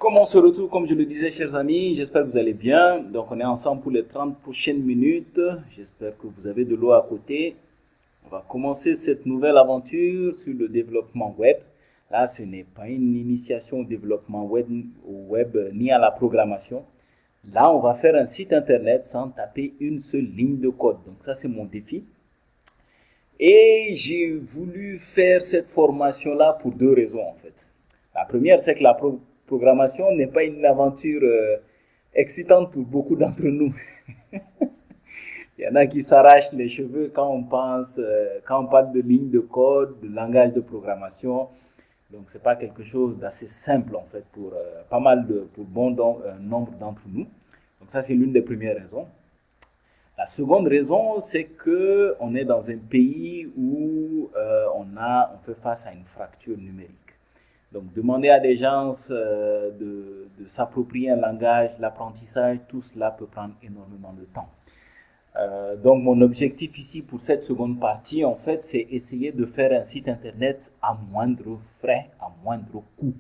Comme on se retrouve, comme je le disais, chers amis, j'espère que vous allez bien. Donc, on est ensemble pour les 30 prochaines minutes. J'espère que vous avez de l'eau à côté. On va commencer cette nouvelle aventure sur le développement web. Là, ce n'est pas une initiation au développement web ni à la programmation. Là, on va faire un site internet sans taper une seule ligne de code. Donc, ça, c'est mon défi. Et j'ai voulu faire cette formation-là pour deux raisons, en fait. La première, c'est que la programmation n'est pas une aventure excitante pour beaucoup d'entre nous. Il y en a qui s'arrachent les cheveux quand on pense, quand on parle de ligne de code, de langage de programmation. Donc, c'est pas quelque chose d'assez simple, en fait, pour pas mal pour nombre d'entre nous. Donc, ça, c'est l'une des premières raisons. La seconde raison, c'est que on est dans un pays où on fait face à une fracture numérique. Donc, demander à des gens de s'approprier un langage, l'apprentissage, tout cela peut prendre énormément de temps. Donc, mon objectif ici pour cette seconde partie, en fait, c'est essayer de faire un site internet à moindre frais, à moindre coût.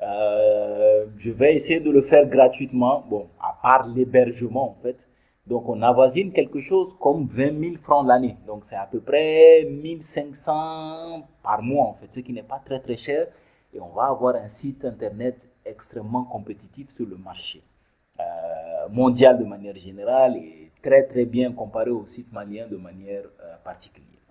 Je vais essayer de le faire gratuitement, bon, à part l'hébergement, en fait. Donc, on avoisine quelque chose comme 20 000 francs l'année. Donc, c'est à peu près 1500 par mois, en fait, ce qui n'est pas très, très cher. Et on va avoir un site internet extrêmement compétitif sur le marché mondial de manière générale et très, très bien comparé au site malien de manière particulière.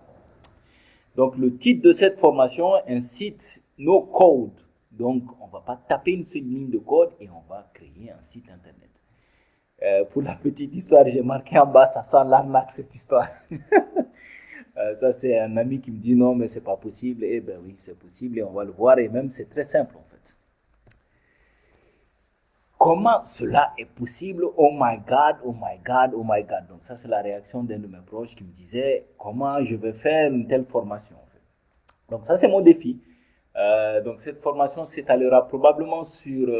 Donc, le titre de cette formation, un site no code. Donc, on ne va pas taper une seule ligne de code et on va créer un site internet. Pour la petite histoire, j'ai marqué en bas, ça sent l'arnaque cette histoire. Ça, c'est un ami qui me dit non, mais c'est pas possible. Eh bien oui, c'est possible et on va le voir. Et même, c'est très simple en fait. Comment cela est possible? Oh my God, oh my God, oh my God. Donc, ça, c'est la réaction d'un de mes proches qui me disait comment je vais faire une telle formation en fait. Donc, ça, c'est mon défi. Donc, cette formation s'étalera probablement sur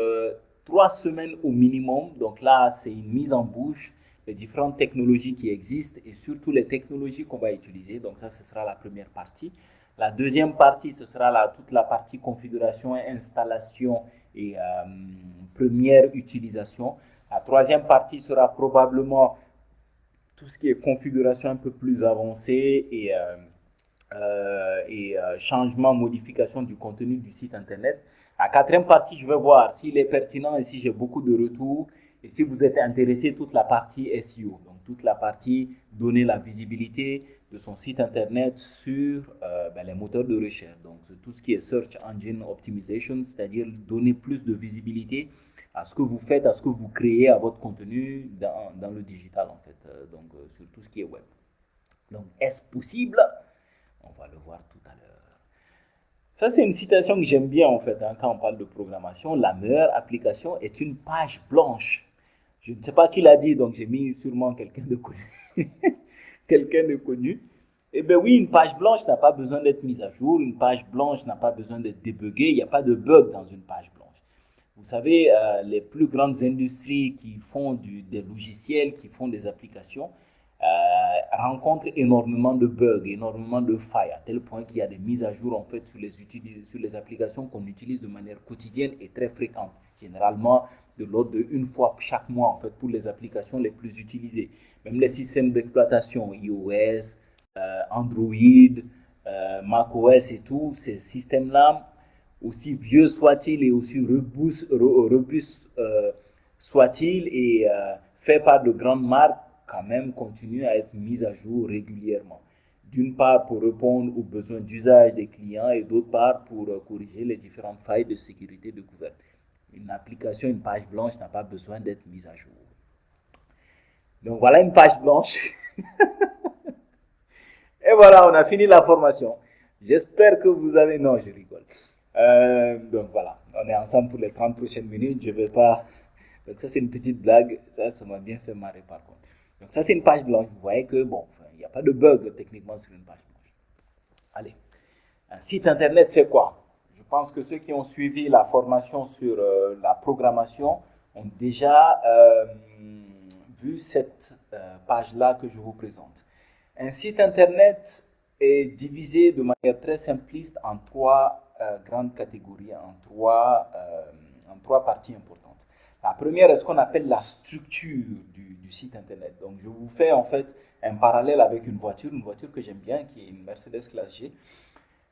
3 semaines au minimum. Donc, là, c'est une mise en bouche des différentes technologies qui existent et surtout les technologies qu'on va utiliser. Donc, ça, ce sera la première partie. La deuxième partie, ce sera toute la partie configuration, installation et première utilisation. La troisième partie sera probablement tout ce qui est configuration un peu plus avancée et changement, modification du contenu du site internet. La quatrième partie, je vais voir s'il est pertinent et si j'ai beaucoup de retours et si vous êtes intéressé, toute la partie SEO, donc toute la partie donner la visibilité de son site internet sur les moteurs de recherche. Donc tout ce qui est Search Engine Optimization, c'est-à-dire donner plus de visibilité à ce que vous faites, à ce que vous créez, à votre contenu dans le digital en fait, sur tout ce qui est web. Donc est-ce possible? On va le voir tout à l'heure. Ça, c'est une citation que j'aime bien en fait quand on parle de programmation. La meilleure application est une page blanche. Je ne sais pas qui l'a dit, donc j'ai mis sûrement quelqu'un de connu. Quelqu'un de connu. Eh bien oui, une page blanche n'a pas besoin d'être mise à jour. Une page blanche n'a pas besoin d'être débuggée. Il n'y a pas de bug dans une page blanche. Vous savez, les plus grandes industries qui font des logiciels, qui font des applications, rencontrent énormément de bugs, énormément de failles, à tel point qu'il y a des mises à jour en fait sur les applications qu'on utilise de manière quotidienne et très fréquente, généralement de l'ordre d'une fois chaque mois en fait pour les applications les plus utilisées. Même les systèmes d'exploitation iOS, Android, macOS et tout, ces systèmes-là, aussi vieux soit-il et aussi robuste soit-il et fait par de grandes marques, quand même continue à être mise à jour régulièrement. D'une part pour répondre aux besoins d'usage des clients et d'autre part pour corriger les différentes failles de sécurité découvertes. Une application, une page blanche n'a pas besoin d'être mise à jour. Donc voilà une page blanche. Et voilà, on a fini la formation. J'espère que vous avez... Non, je rigole. Donc voilà, on est ensemble pour les 30 prochaines minutes. Je ne vais pas... Donc ça, c'est une petite blague. Ça m'a bien fait marrer par contre. Donc ça, c'est une page blanche. Vous voyez que, bon, il n'y a pas de bug techniquement sur une page blanche. Allez, un site internet, c'est quoi? Je pense que ceux qui ont suivi la formation sur la programmation ont déjà vu cette page-là que je vous présente. Un site internet est divisé de manière très simpliste en trois grandes catégories, en trois en trois parties importantes. La première est ce qu'on appelle la structure du site internet. Donc, je vous fais en fait un parallèle avec une voiture que j'aime bien, qui est une Mercedes classe G.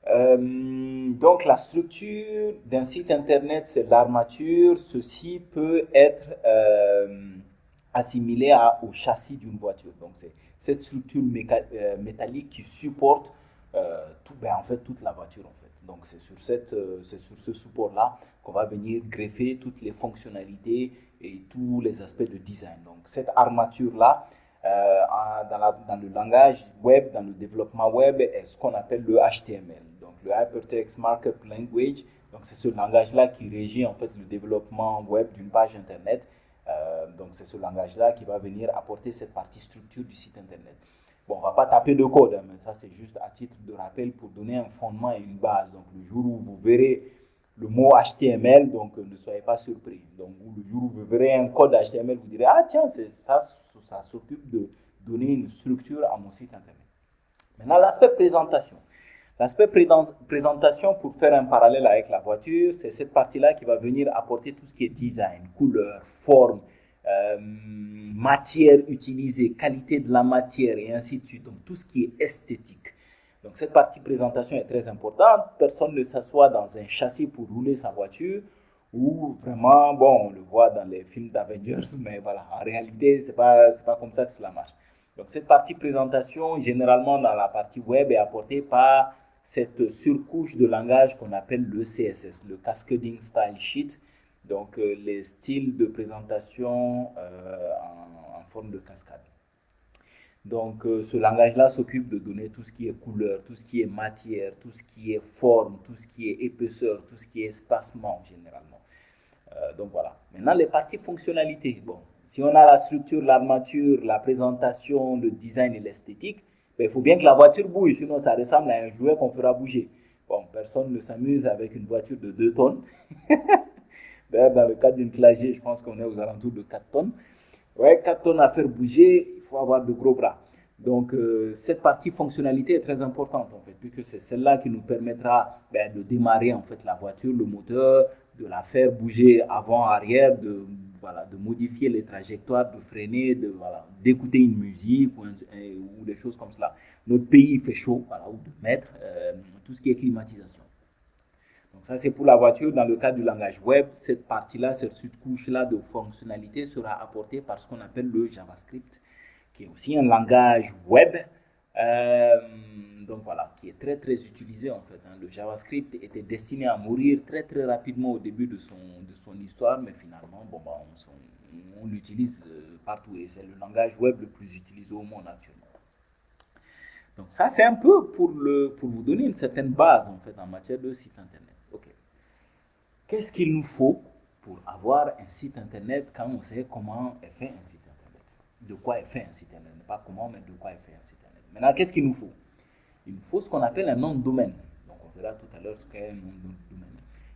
Donc, la structure d'un site internet, c'est l'armature. Ceci peut être assimilé au châssis d'une voiture. Donc, c'est cette structure métallique qui supporte en fait, toute la voiture. En fait. Donc, c'est sur ce support-là qu'on va venir greffer toutes les fonctionnalités et tous les aspects de design. Donc, cette armature-là, dans le langage web, dans le développement web, est ce qu'on appelle le HTML, donc le Hypertext Markup Language. Donc c'est ce langage-là qui régit en fait le développement web d'une page internet. Donc c'est ce langage-là qui va venir apporter cette partie structure du site internet. Bon, on ne va pas taper de code, mais ça c'est juste à titre de rappel pour donner un fondement et une base. Donc le jour où vous verrez le mot HTML, donc ne soyez pas surpris. Donc le jour où vous verrez un code HTML, vous direz, ah tiens, ça s'occupe de donner une structure à mon site internet. Maintenant, l'aspect présentation. L'aspect présentation, pour faire un parallèle avec la voiture, c'est cette partie-là qui va venir apporter tout ce qui est design, couleur, forme, matière utilisée, qualité de la matière et ainsi de suite. Donc tout ce qui est esthétique. Donc cette partie présentation est très importante. Personne ne s'assoit dans un châssis pour rouler sa voiture ou vraiment, bon, on le voit dans les films d'Avengers, mais voilà, en réalité, c'est pas comme ça que cela marche. Donc cette partie présentation, généralement dans la partie web, est apportée par cette surcouche de langage qu'on appelle le CSS, le Cascading Style Sheet. Donc les styles de présentation en forme de cascade. Donc ce langage-là s'occupe de donner tout ce qui est couleur, tout ce qui est matière, tout ce qui est forme, tout ce qui est épaisseur, tout ce qui est espacement généralement. Donc voilà. Maintenant les parties fonctionnalités. Bon, si on a la structure, l'armature, la présentation, le design et l'esthétique, ben, il faut bien que la voiture bouge, sinon ça ressemble à un jouet qu'on fera bouger. Bon, personne ne s'amuse avec une voiture de 2 tonnes. D'ailleurs, dans le cas d'une classe G, je pense qu'on est aux alentours de 4 tonnes. Ouais, 4 tonnes à faire bouger, il faut avoir de gros bras. Donc, cette partie fonctionnalité est très importante, en fait, puisque c'est celle-là qui nous permettra de démarrer, en fait, la voiture, le moteur, de la faire bouger avant, arrière, de modifier les trajectoires, de freiner, d'écouter une musique ou des choses comme cela. Notre pays, il fait chaud, voilà, ou de mettre tout ce qui est climatisation. Donc ça, c'est pour la voiture. Dans le cas du langage web, cette partie-là, cette couche-là de fonctionnalité sera apportée par ce qu'on appelle le JavaScript, qui est aussi un langage web. Donc voilà, qui est très très utilisé en fait. Hein. Le JavaScript était destiné à mourir très très rapidement au début de son histoire, mais finalement, on l'utilise partout et c'est le langage web le plus utilisé au monde actuellement. Donc ça, c'est un peu pour vous donner une certaine base en fait en matière de site internet. Ok. Qu'est-ce qu'il nous faut pour avoir un site internet quand on sait comment est fait un site internet? De quoi est fait un site internet? Pas comment, mais de quoi est fait un site internet. Maintenant, qu'est-ce qu'il nous faut? Il nous faut ce qu'on appelle un nom de domaine. Donc, on verra tout à l'heure ce qu'est un nom de domaine.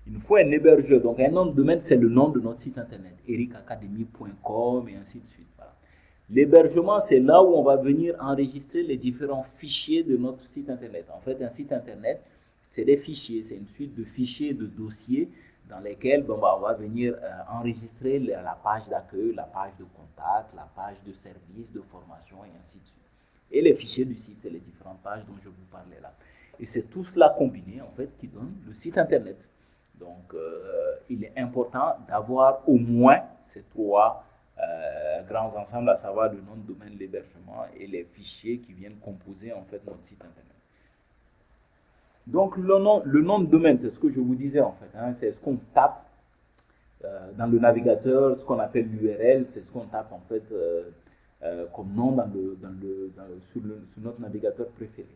Il nous faut un hébergeur. Donc, un nom de domaine, c'est le nom de notre site internet. ericacademy.com et ainsi de suite. Voilà. L'hébergement, c'est là où on va venir enregistrer les différents fichiers de notre site internet. En fait, un site internet, c'est des fichiers, c'est une suite de fichiers, de dossiers dans lesquels on va venir enregistrer la page d'accueil, la page de contact, la page de service, de formation et ainsi de suite. Et les fichiers du site, c'est les différentes pages dont je vous parlais là. Et c'est tout cela combiné en fait qui donne le site internet. Donc il est important d'avoir au moins ces trois grands ensembles, à savoir le nom de domaine, l'hébergement et les fichiers qui viennent composer en fait notre site internet. Donc le nom de domaine, c'est ce que je vous disais en fait, hein, c'est ce qu'on tape dans le navigateur, ce qu'on appelle l'URL, c'est ce qu'on tape en fait comme nom sur notre navigateur préféré.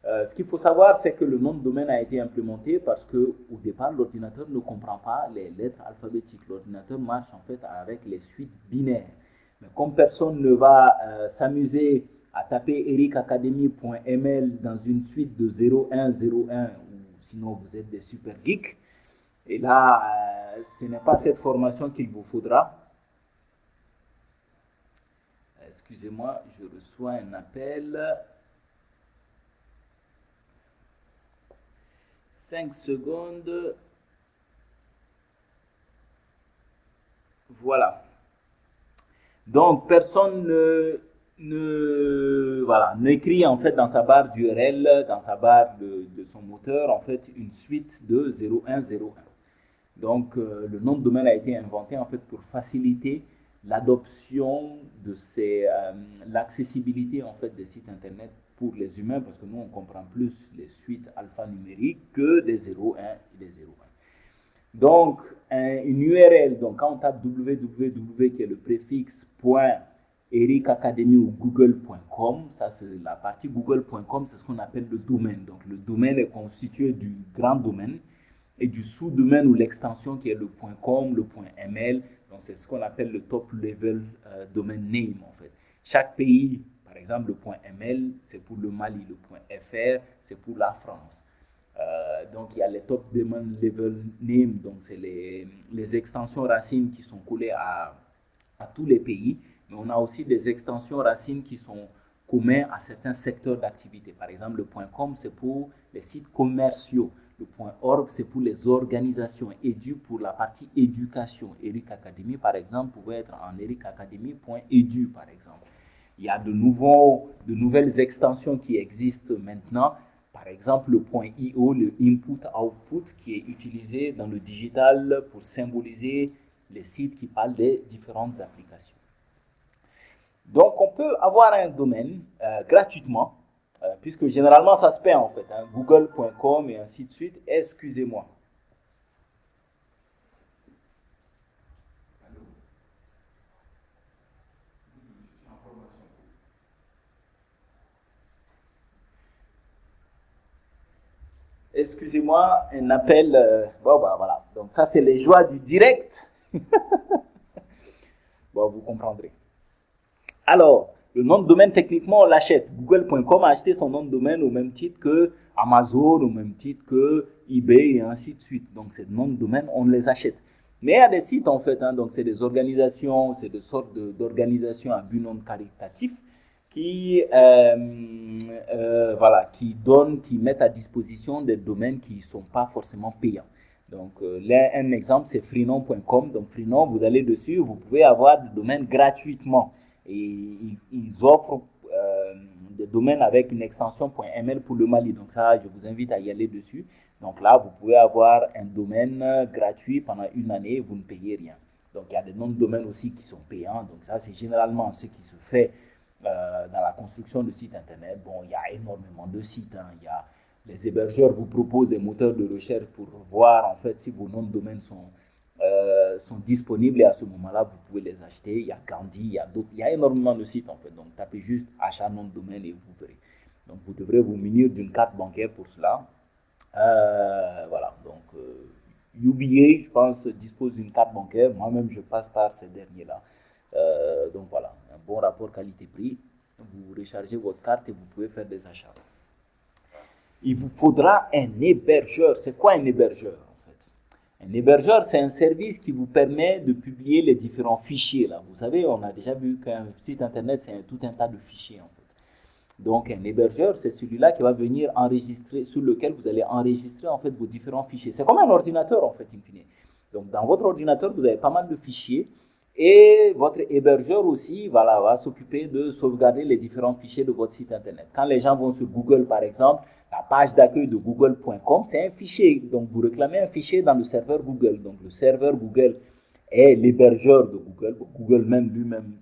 Ce qu'il faut savoir, c'est que le nom de domaine a été implémenté parce qu'au départ, l'ordinateur ne comprend pas les lettres alphabétiques. L'ordinateur marche en fait avec les suites binaires. Mais comme personne ne va s'amuser à taper ericacademy.ml dans une suite de 0101, ou sinon vous êtes des super geeks, et là, ce n'est pas cette formation qu'il vous faudra. Excusez-moi, je reçois un appel. 5 secondes. Voilà. Donc, personne voilà, n'écrit en fait dans sa barre d'URL, dans sa barre de son moteur, en fait, une suite de 0101. Donc, le nom de domaine a été inventé en fait pour faciliter l'adoption de l'accessibilité en fait des sites internet pour les humains, parce que nous on comprend plus les suites alphanumériques que des 01 et des 01. Donc, une URL, donc quand on tape www qui est le préfixe .eric academy ou google.com, ça c'est la partie google.com, c'est ce qu'on appelle le domaine. Donc, le domaine est constitué du grand domaine et du sous-domaine ou l'extension qui est le .com, le .ml. Donc, c'est ce qu'on appelle le top level domain name en fait. Chaque pays, par exemple, le .ml, c'est pour le Mali, le .fr, c'est pour la France. Donc, il y a les top domain level name, donc c'est les extensions racines qui sont collées à tous les pays, mais on a aussi des extensions racines qui sont communs à certains secteurs d'activité. Par exemple, le .com, c'est pour les sites commerciaux. Le .org, c'est pour les organisations. Edu pour la partie éducation. Eric Academy, par exemple, pouvait être en ericacademy.edu, par exemple. Il y a de nouvelles extensions qui existent maintenant. Par exemple, le .io, le input-output, qui est utilisé dans le digital pour symboliser les sites qui parlent des différentes applications. Donc, on peut avoir un domaine gratuitement, puisque généralement ça se paie en fait, hein, google.com et ainsi de suite. Excusez-moi. Excusez-moi, un appel. Bon, bah voilà. Donc, ça, c'est les joies du direct. Bon, vous comprendrez. Alors, le nom de domaine, techniquement, on l'achète. Google.com a acheté son nom de domaine au même titre que Amazon, au même titre que eBay et ainsi de suite. Donc, ces noms de domaine, on les achète. Mais il y a des sites, en fait, hein, donc c'est des organisations, c'est des sortes d'organisations à but non caritatif qui, voilà, qui mettent à disposition des domaines qui ne sont pas forcément payants. Donc, là, un exemple, c'est freenom.com. Donc, Freenom, vous allez dessus, vous pouvez avoir des domaines gratuitement. Et ils offrent des domaines avec une extension .ml pour le Mali. Donc, ça, je vous invite à y aller dessus. Donc, là, vous pouvez avoir un domaine gratuit pendant une année et vous ne payez rien. Donc, il y a des noms de domaines aussi qui sont payants. Donc, ça, c'est généralement ce qui se fait dans la construction de sites internet. Bon, il y a énormément de sites. Hein. Il y a, les hébergeurs vous proposent des moteurs de recherche pour voir en fait si vos noms de domaine sont disponibles et à ce moment-là, vous pouvez les acheter. Il y a Gandhi, il y a d'autres, il y a énormément de sites en fait. Donc, tapez juste achat nom de domaine et vous verrez. Donc, vous devrez vous munir d'une carte bancaire pour cela. Voilà, donc UBA, je pense, dispose d'une carte bancaire. Moi-même, je passe par ces derniers-là. Donc voilà, un bon rapport qualité-prix. Vous rechargez votre carte et vous pouvez faire des achats. Il vous faudra un hébergeur. C'est quoi un hébergeur en fait? Un hébergeur, c'est un service qui vous permet de publier les différents fichiers. Là. Vous savez, on a déjà vu qu'un site internet, c'est tout un tas de fichiers en fait. Donc un hébergeur, c'est celui-là qui va venir enregistrer, sur lequel vous allez enregistrer en fait vos différents fichiers. C'est comme un ordinateur en fait, in fine. Donc dans votre ordinateur, vous avez pas mal de fichiers et votre hébergeur aussi voilà, va s'occuper de sauvegarder les différents fichiers de votre site internet. Quand les gens vont sur Google par exemple, la page d'accueil de google.com, c'est un fichier. Donc vous réclamez un fichier dans le serveur Google. Donc le serveur Google est l'hébergeur de Google. Google même lui-même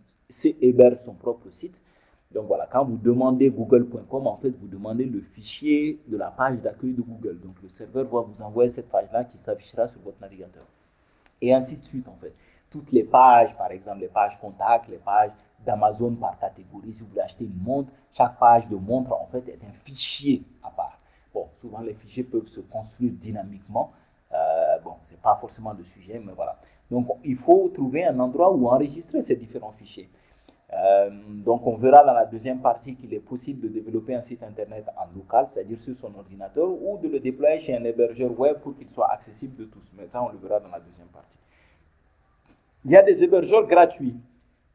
héberge son propre site. Donc voilà, quand vous demandez google.com, en fait, vous demandez le fichier de la page d'accueil de Google. Donc le serveur va vous envoyer cette page-là qui s'affichera sur votre navigateur. Et ainsi de suite, en fait. Toutes les pages, par exemple, les pages contacts, les pages d'Amazon par catégorie. Si vous voulez acheter une montre, chaque page de montre, en fait, est un fichier à part. Bon, souvent, les fichiers peuvent se construire dynamiquement. Bon, ce n'est pas forcément le sujet, mais voilà. Donc, il faut trouver un endroit où enregistrer ces différents fichiers. Donc on verra dans la deuxième partie qu'il est possible de développer un site internet en local, c'est-à-dire sur son ordinateur, ou de le déployer chez un hébergeur web pour qu'il soit accessible de tous. Mais ça, on le verra dans la deuxième partie. Il y a des hébergeurs gratuits.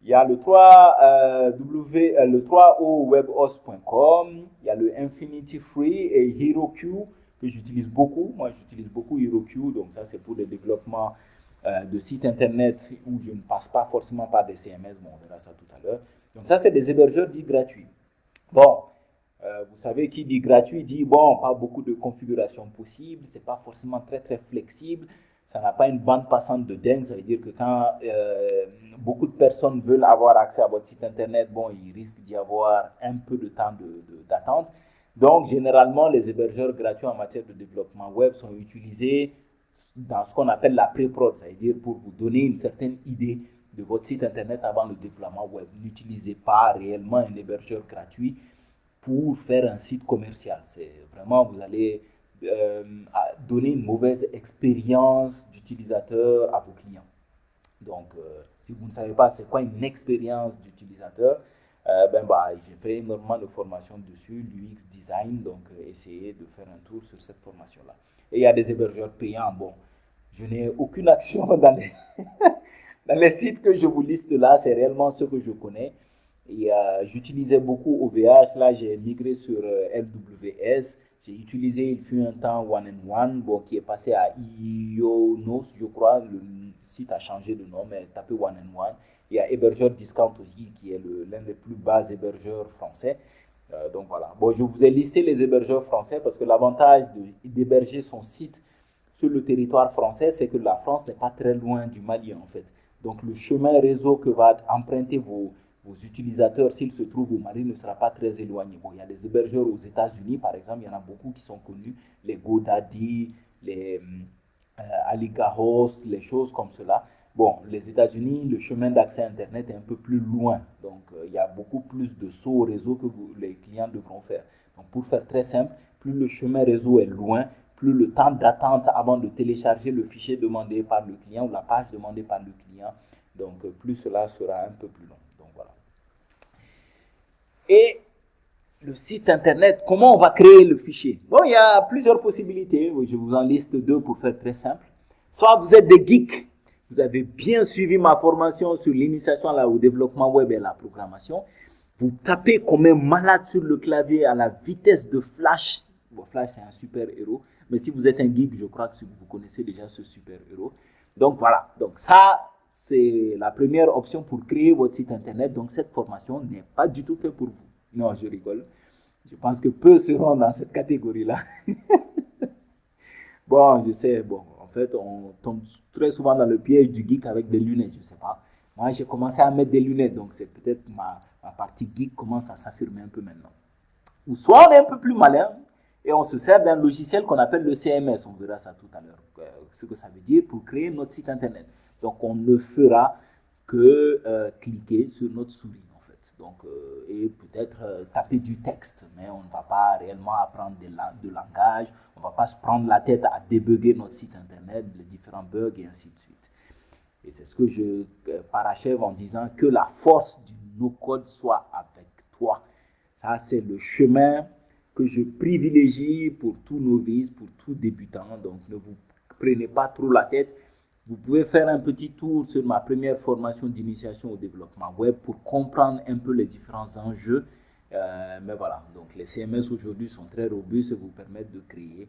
Il y a le 3owebhost.com, il y a le Infinity Free et HeroQ que j'utilise beaucoup. Moi, j'utilise beaucoup HeroQ, donc ça, c'est pour le développement de sites internet où je ne passe pas forcément par des CMS. Bon, on verra ça tout à l'heure. Donc ça, c'est des hébergeurs dits gratuits. Bon, vous savez, qui dit gratuit dit, bon, pas beaucoup de configurations possibles, c'est pas forcément très très flexible, ça n'a pas une bande passante de dingue, ça veut dire que quand beaucoup de personnes veulent avoir accès à votre site internet, bon, il risque d'y avoir un peu de temps d'attente. Donc, généralement, les hébergeurs gratuits en matière de développement web sont utilisés dans ce qu'on appelle la pré-prod, c'est-à-dire pour vous donner une certaine idée de votre site internet avant le déploiement web. N'utilisez pas réellement un hébergeur gratuit pour faire un site commercial. C'est vraiment, vous allez donner une mauvaise expérience d'utilisateur à vos clients. Donc, si vous ne savez pas c'est quoi une expérience d'utilisateur, j'ai fait énormément de formations dessus, l'UX design, donc essayez de faire un tour sur cette formation-là. Et il y a des hébergeurs payants. Bon, je n'ai aucune action dans dans les sites que je vous liste là, c'est réellement ce que je connais. Et j'utilisais beaucoup OVH, là j'ai migré sur LWS. J'ai utilisé, il fut un temps, One and One, bon, qui est passé à Ionos, je crois. Le site a changé de nom, mais tapez One and One. Il y a Hébergeur Discount aussi, qui est l'un des plus bas hébergeurs français. Donc voilà. Bon, je vous ai listé les hébergeurs français parce que l'avantage d'héberger son site sur le territoire français, c'est que la France n'est pas très loin du Mali en fait. Donc le chemin réseau que va emprunter vos utilisateurs, s'ils se trouvent au Mali, ne sera pas très éloigné. Bon, il y a des hébergeurs aux États-Unis, par exemple, il y en a beaucoup qui sont connus, les GoDaddy, les Alika Host, les choses comme cela. Bon, les États-Unis, le chemin d'accès Internet est un peu plus loin. Donc, il y a beaucoup plus de sauts au réseau que les clients devront faire. Donc, pour faire très simple, plus le chemin réseau est loin, plus le temps d'attente avant de télécharger le fichier demandé par le client ou la page demandée par le client, donc plus cela sera un peu plus long. Donc, voilà. Et le site internet, comment on va créer le fichier? Bon, il y a plusieurs possibilités. Je vous en liste deux pour faire très simple. Soit vous êtes des geeks, vous avez bien suivi ma formation sur l'initiation au développement web et à la programmation. Vous tapez comme un malade sur le clavier à la vitesse de Flash. Bon, Flash, c'est un super héros. Mais si vous êtes un geek, je crois que vous connaissez déjà ce super héros. Donc voilà. Donc ça, c'est la première option pour créer votre site internet. Donc cette formation n'est pas du tout faite pour vous. Non, je rigole. Je pense que peu seront dans cette catégorie-là. Bon, je sais, bon, en fait, on tombe très souvent dans le piège du geek avec des lunettes, je ne sais pas. Moi, j'ai commencé à mettre des lunettes, donc c'est peut-être ma partie geek commence à s'affirmer un peu maintenant. Ou soit on est un peu plus malin et on se sert d'un logiciel qu'on appelle le CMS. On verra ça tout à l'heure, ce que ça veut dire pour créer notre site internet. Donc, on ne fera que cliquer sur notre souris. Donc, et peut-être taper du texte, mais on ne va pas réellement apprendre de langage, on ne va pas se prendre la tête à débugger notre site internet, les différents bugs et ainsi de suite. Et c'est ce que je parachève en disant que la force du no-code soit avec toi. Ça, c'est le chemin que je privilégie pour tous novices, pour tout débutant. Donc, ne vous prenez pas trop la tête. Vous pouvez faire un petit tour sur ma première formation d'initiation au développement web pour comprendre un peu les différents enjeux. Mais voilà, donc les CMS aujourd'hui sont très robustes et vous permettent de créer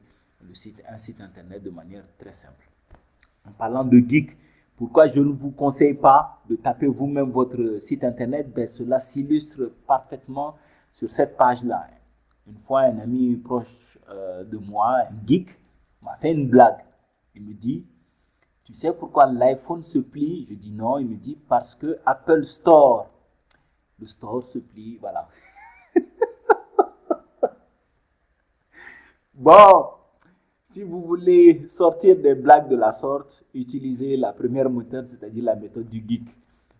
un site internet de manière très simple. En parlant de geek, pourquoi je ne vous conseille pas de taper vous-même votre site internet? Ben, cela s'illustre parfaitement sur cette page-là. Une fois, un ami proche de moi, un geek, m'a fait une blague. Il me dit, tu sais pourquoi l'iPhone se plie? Je dis non. Il me dit parce que Apple Store, le store se plie, voilà. Bon, si vous voulez sortir des blagues de la sorte, utilisez la première méthode, c'est-à-dire la méthode du geek.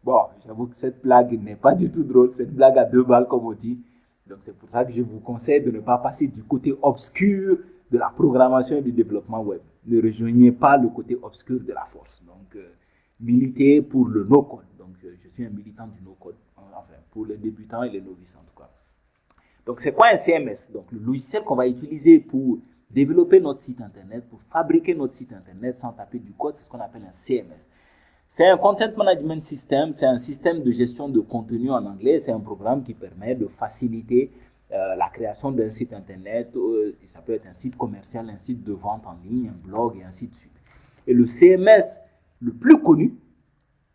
Bon, j'avoue que cette blague n'est pas du tout drôle, c'est une blague à 2 balles comme on dit. Donc c'est pour ça que je vous conseille de ne pas passer du côté obscur de la programmation et du développement web. Ne rejoignez pas le côté obscur de la force. Donc militez pour le no-code. Donc je suis un militant du no-code, enfin pour les débutants et les novices en tout cas. Donc c'est quoi un CMS? Donc le logiciel qu'on va utiliser pour développer notre site internet, pour fabriquer notre site internet sans taper du code, c'est ce qu'on appelle un CMS. C'est un Content Management System, c'est un système de gestion de contenu en anglais, c'est un programme qui permet de faciliter la création d'un site internet, ça peut être un site commercial, un site de vente en ligne, un blog et ainsi de suite. Et le CMS, le plus connu,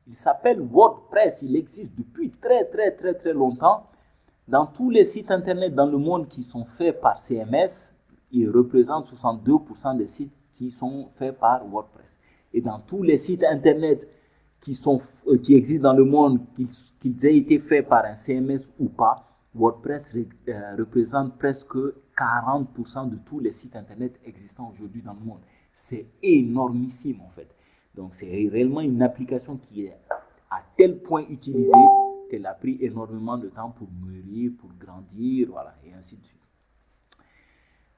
il s'appelle WordPress. Il existe depuis très longtemps. Dans tous les sites internet dans le monde qui sont faits par CMS, il représente 62% des sites qui sont faits par WordPress. Et dans tous les sites internet qui existent dans le monde, qu'ils aient été faits par un CMS ou pas, WordPress représente presque 40% de tous les sites internet existants aujourd'hui dans le monde. C'est énormissime en fait. Donc c'est réellement une application qui est à tel point utilisée qu'elle a pris énormément de temps pour mûrir, pour grandir, voilà, et ainsi de suite.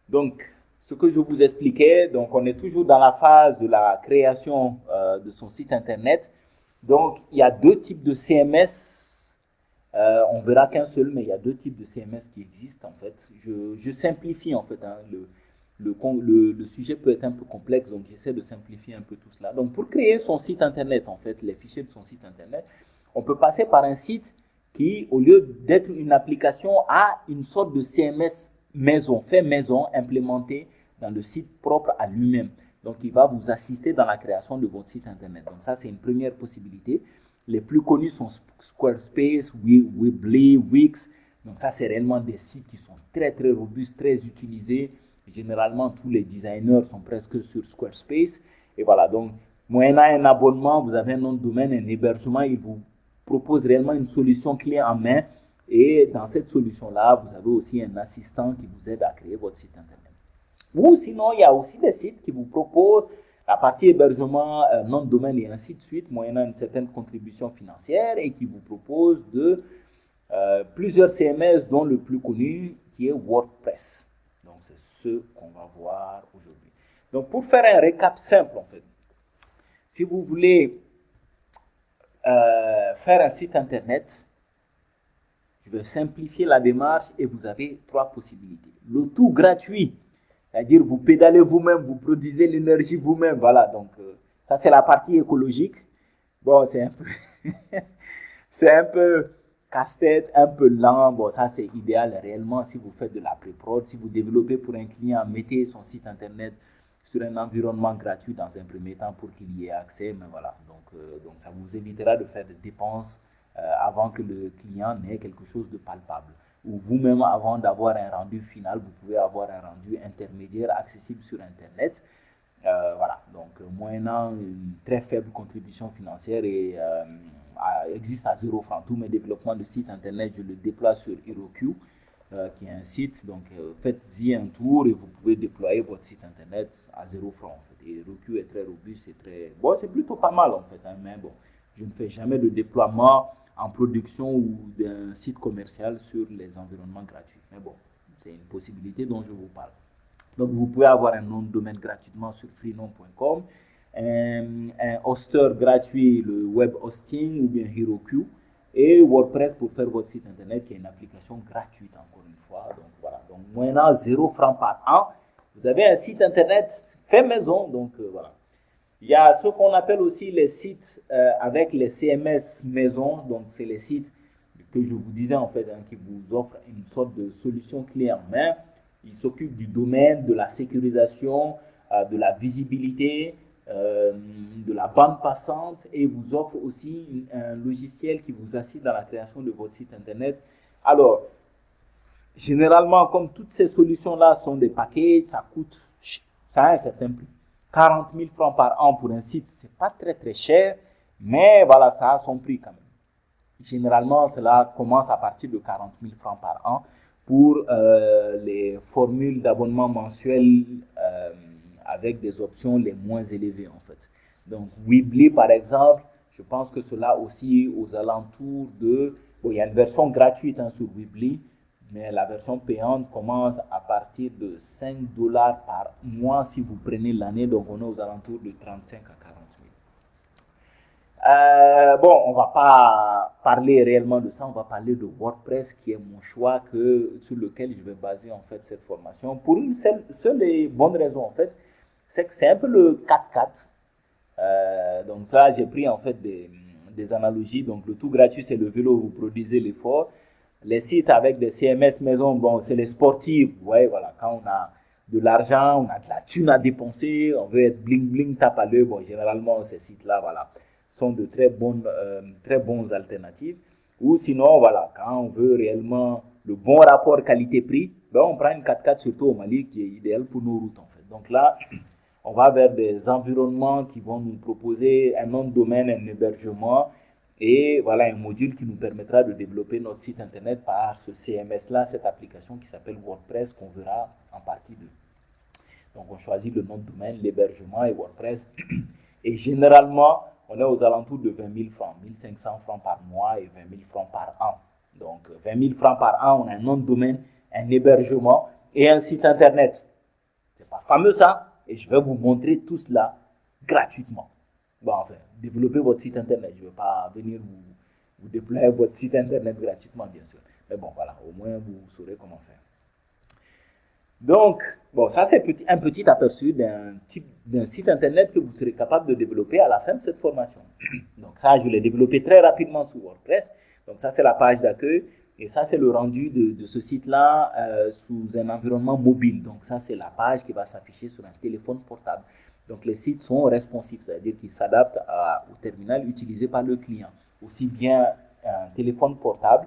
Donc, ce que je vous expliquais, donc on est toujours dans la phase de la création de son site internet. Donc, il y a deux types de CMS. On verra qu'un seul, mais il y a deux types de CMS qui existent en fait. Je simplifie en fait. Hein, le sujet peut être un peu complexe, donc j'essaie de simplifier un peu tout cela. Donc, pour créer son site internet, en fait, les fichiers de son site internet, on peut passer par un site qui, au lieu d'être une application, a une sorte de CMS maison, fait maison, implémenté dans le site propre à lui-même. Donc, il va vous assister dans la création de votre site internet. Donc, ça, c'est une première possibilité. Les plus connus sont Squarespace, Weebly, Wix. Donc, ça, c'est réellement des sites qui sont très robustes, très utilisés. Généralement, tous les designers sont presque sur Squarespace. Et voilà, donc, moyennant un abonnement, vous avez un nom de domaine, un hébergement, il vous propose réellement une solution clé en main. Et dans cette solution-là, vous avez aussi un assistant qui vous aide à créer votre site internet. Ou sinon, il y a aussi des sites qui vous proposent la partie hébergement, nom de domaine et ainsi de suite, moyennant une certaine contribution financière et qui vous proposent plusieurs CMS, dont le plus connu qui est WordPress. Donc, c'est ce qu'on va voir aujourd'hui. Donc, pour faire un récap simple, en fait, si vous voulez faire un site internet, je vais simplifier la démarche et vous avez trois possibilités. Le tout gratuit, c'est-à-dire vous pédalez vous-même, vous produisez l'énergie vous-même. Voilà, donc ça c'est la partie écologique. Bon, c'est un peu casse-tête, un peu lent. Bon, ça c'est idéal réellement si vous faites de la pré-prod, si vous développez pour un client, mettez son site internet sur un environnement gratuit dans un premier temps pour qu'il y ait accès. Mais voilà, donc ça vous évitera de faire des dépenses avant que le client n'ait quelque chose de palpable. Ou vous-même, avant d'avoir un rendu final, vous pouvez avoir un rendu intermédiaire accessible sur Internet. Voilà, donc moyennant une très faible contribution financière et existe à 0 francs. Tous mes développements de site Internet, je le déploie sur Heroku, qui est un site. Donc faites-y un tour et vous pouvez déployer votre site Internet à 0 francs. En fait. Et Heroku est très robuste, bon, c'est plutôt pas mal en fait, hein, mais bon, je ne fais jamais de déploiement en production ou d'un site commercial sur les environnements gratuits. Mais bon, c'est une possibilité dont je vous parle. Donc, vous pouvez avoir un nom de domaine gratuitement sur freenom.com, un hoster gratuit, le web hosting ou bien Heroku, et WordPress pour faire votre site internet qui est une application gratuite encore une fois. Donc, voilà. Donc, moyennant 0 francs par an, vous avez un site internet fait maison. Donc, voilà. Il y a ce qu'on appelle aussi les sites avec les CMS maison. Donc, c'est les sites que je vous disais en fait, hein, qui vous offrent une sorte de solution clé en main. Ils s'occupent du domaine, de la sécurisation, de la visibilité, de la bande passante et vous offrent aussi un logiciel qui vous assiste dans la création de votre site internet. Alors, généralement, comme toutes ces solutions-là sont des packages, ça a un certain prix. 40 000 francs par an pour un site, c'est pas très cher, mais voilà, ça a son prix quand même. Généralement, cela commence à partir de 40 000 francs par an pour les formules d'abonnement mensuel avec des options les moins élevées en fait. Donc, Weebly par exemple, je pense que cela aussi aux alentours de... Bon, il y a une version gratuite hein, sur Weebly, mais la version payante commence à partir de 5 $ par mois si vous prenez l'année. Donc, on est aux alentours de 35 à 40 000. Bon, on ne va pas parler réellement de ça. On va parler de WordPress qui est mon choix sur lequel je vais baser en fait cette formation. Pour une seule et bonne raison en fait, c'est que c'est un peu le 4x4. Donc là, j'ai pris en fait des analogies. Donc le tout gratuit, c'est le vélo, vous produisez l'effort. Les sites avec des CMS maison, bon, c'est les sportifs. Vous voyez, voilà, quand on a de l'argent, on a de la thune à dépenser, on veut être bling bling, tape à l'œil. Bon, généralement, ces sites-là, voilà, sont de très bonnes alternatives. Ou sinon, voilà, quand on veut réellement le bon rapport qualité-prix, ben on prend une 4x4 surtout au Mali qui est idéal pour nos routes en fait. Donc là, on va vers des environnements qui vont nous proposer un nom de domaine, un hébergement et voilà un module qui nous permettra de développer notre site internet par ce CMS-là, cette application qui s'appelle WordPress qu'on verra en partie 2. Donc on choisit le nom de domaine, l'hébergement et WordPress. Et généralement, on est aux alentours de 20 000 francs, 1500 francs par mois et 20 000 francs par an. Donc 20 000 francs par an, on a un nom de domaine, un hébergement et un site internet. C'est pas fameux ça? Et je vais vous montrer tout cela gratuitement. Bon, enfin, développez votre site internet. Je ne vais pas venir vous déployer votre site internet gratuitement, bien sûr. Mais bon, voilà, au moins vous saurez comment faire. Donc, bon, ça c'est un petit aperçu d'un site internet que vous serez capable de développer à la fin de cette formation. Donc ça, je l'ai développé très rapidement sur WordPress. Donc ça, c'est la page d'accueil. Et ça, c'est le rendu de ce site-là sous un environnement mobile. Donc ça, c'est la page qui va s'afficher sur un téléphone portable. Donc les sites sont responsifs, c'est-à-dire qu'ils s'adaptent au terminal utilisé par le client. Aussi bien un téléphone portable,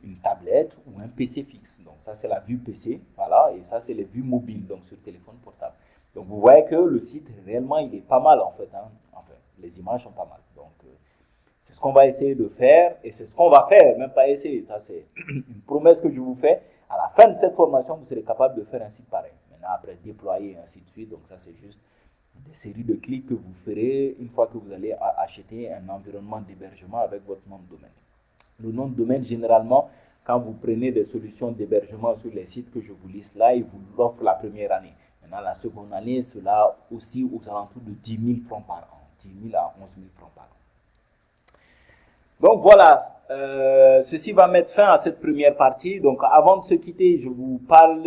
une tablette ou un PC fixe. Donc ça, c'est la vue PC, voilà, et ça, c'est les vues mobiles, donc sur téléphone portable. Donc vous voyez que le site, réellement, il est pas mal en fait. Hein. Enfin, les images sont pas mal. Donc c'est ce qu'on va essayer de faire et c'est ce qu'on va faire, même pas essayer. Ça, c'est une promesse que je vous fais. À la fin de cette formation, vous serez capable de faire un site pareil. Maintenant, après, déployer ainsi de suite. Donc ça, c'est juste des séries de clics que vous ferez une fois que vous allez acheter un environnement d'hébergement avec votre nom de domaine. Le nom de domaine, généralement, quand vous prenez des solutions d'hébergement sur les sites que je vous liste là, ils vous l'offrent la première année. Maintenant, la seconde année, cela aussi aux alentours de 10 000 francs par an. 10 000 à 11 000 francs par an. Donc voilà, ceci va mettre fin à cette première partie. Donc avant de se quitter, je vous parle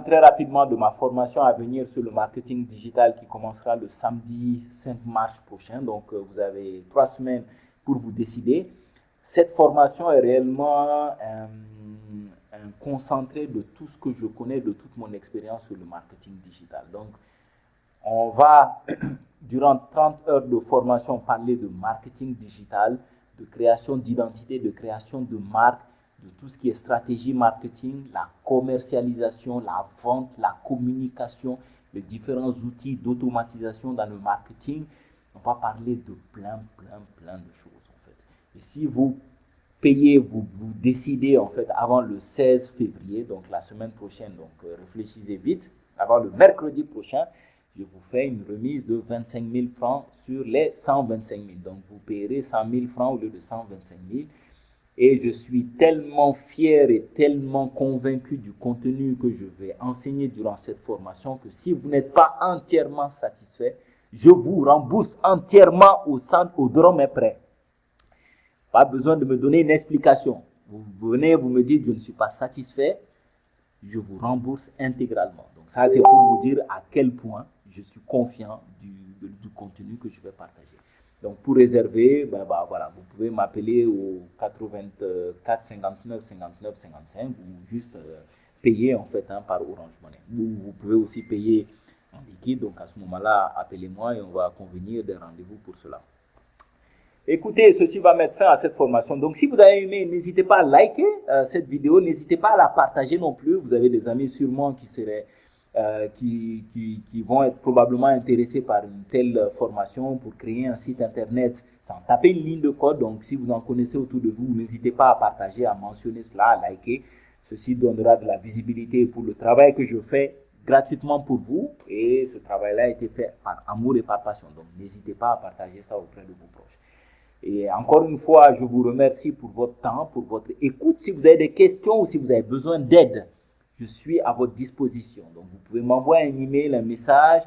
très rapidement de ma formation à venir sur le marketing digital qui commencera le samedi 5 mars prochain. Donc vous avez 3 semaines pour vous décider. Cette formation est réellement un concentré de tout ce que je connais, de toute mon expérience sur le marketing digital. Donc on va, durant 30 heures de formation, parler de marketing digital, de création d'identité, de création de marque, de tout ce qui est stratégie marketing, la commercialisation, la vente, la communication, les différents outils d'automatisation dans le marketing. On va parler de plein de choses en fait. Et si vous payez, vous décidez en fait avant le 16 février, donc la semaine prochaine, donc réfléchissez vite, avant le mercredi prochain, je vous fais une remise de 25 000 francs sur les 125 000. Donc, vous payerez 100 000 francs au lieu de 125 000. Et je suis tellement fier et tellement convaincu du contenu que je vais enseigner durant cette formation que si vous n'êtes pas entièrement satisfait, je vous rembourse entièrement au drum près. Pas besoin de me donner une explication. Vous venez, vous me dites je ne suis pas satisfait, je vous rembourse intégralement. Donc ça, c'est pour vous dire à quel point je suis confiant du contenu que je vais partager. Donc pour réserver, voilà, vous pouvez m'appeler au 84 59 59 55 ou juste payer en fait par Orange Money. Vous pouvez aussi payer en liquide, donc à ce moment-là, appelez-moi et on va convenir des rendez-vous pour cela. Écoutez, ceci va mettre fin à cette formation. Donc, si vous avez aimé, n'hésitez pas à liker cette vidéo. N'hésitez pas à la partager non plus. Vous avez des amis sûrement qui vont être probablement intéressés par une telle formation pour créer un site internet sans taper une ligne de code. Donc, si vous en connaissez autour de vous, n'hésitez pas à partager, à mentionner cela, à liker. Ceci donnera de la visibilité pour le travail que je fais gratuitement pour vous. Et ce travail-là a été fait par amour et par passion. Donc, n'hésitez pas à partager ça auprès de vos proches. Et encore une fois, je vous remercie pour votre temps, pour votre écoute. Si vous avez des questions ou si vous avez besoin d'aide, je suis à votre disposition. Donc, vous pouvez m'envoyer un email, un message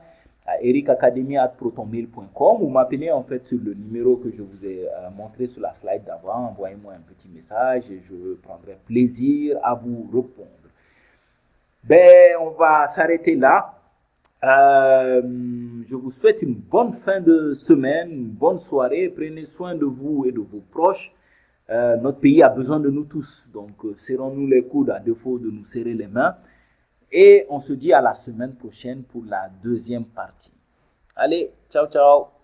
à ericacademy@protonmail.com ou m'appeler en fait sur le numéro que je vous ai montré sur la slide d'avant. Envoyez-moi un petit message et je prendrai plaisir à vous répondre. On va s'arrêter là. Je vous souhaite une bonne fin de semaine, une bonne soirée. Prenez soin de vous et de vos proches. Notre pays a besoin de nous tous. Donc, serrons-nous les coudes à défaut de nous serrer les mains. Et on se dit à la semaine prochaine pour la deuxième partie. Allez, ciao, ciao.